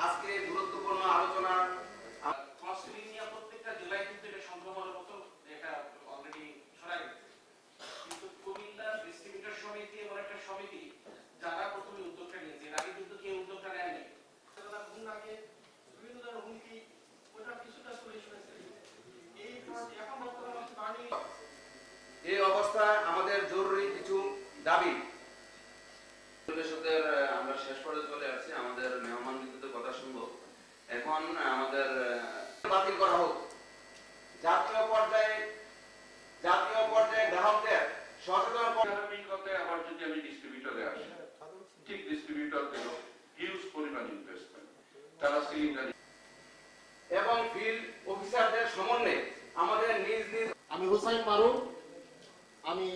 আজকে গুরুত্বপূর্ণ আলোচনা প্রত্যেকটা জেলায় কিন্তু এটা সংক্রমণের মতো এটা অলরেডি ছড়াই গেছে, কিন্তু কুমিল্লা ডিস্ট্রিবিউটর সমিতি এমন একটা সমিতি যারা প্রথমে উদ্যোগটা নিয়েছে, এর আগে কিন্তু কেউ উদ্যোগটা নেয়নি। বিভিন্ন ধরনের হুমকি ওটা কিছুটা সলিউশন হয়েছে। এখন বর্তমানে পানি এই অবস্থা আমাদের জরুরি কিছু দাবি। পরিবেশকদের আমরা শেষ পর্যায়ে চলে আসছি, আমাদের মেহমান বিন্দুদের কথা শুনবো। এখন আমাদের বাতিল করা হোক। জাতীয় পর্যায়ে গ্রাহকদের সচেতন করতে আবার যদি আমি ডিস্ট্রিবিউটরে আসি, ঠিক ডিস্ট্রিবিউটর দিল হিউজ পরিমাণ ইনভেস্টমেন্ট, তারা সিলিন্ডার এবং ফিল্ড অফিসারদের সমন্বয়ে আমাদের নিজ নিজ। আমি হুসাইন মারুফ, আমি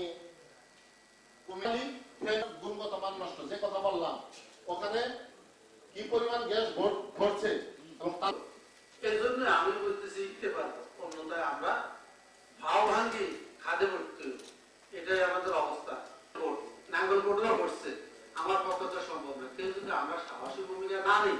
কুমিল্লা গুণগত মান নষ্ট যে কথা বললাম, ওখানে কি পরিমাণ গ্যাস ভরছে এবং এই জন্য আমি বলতেছি অন্যথায় আমরা ভাও ভাঙ্গি খাদে পড়তে, এটাই আমাদের অবস্থা। নাঙ্গল কোটরা পড়ছে, আমার পক্ষে তো সম্ভব না। কেউ যদি আমরা সাহসী ভূমিকা না নিই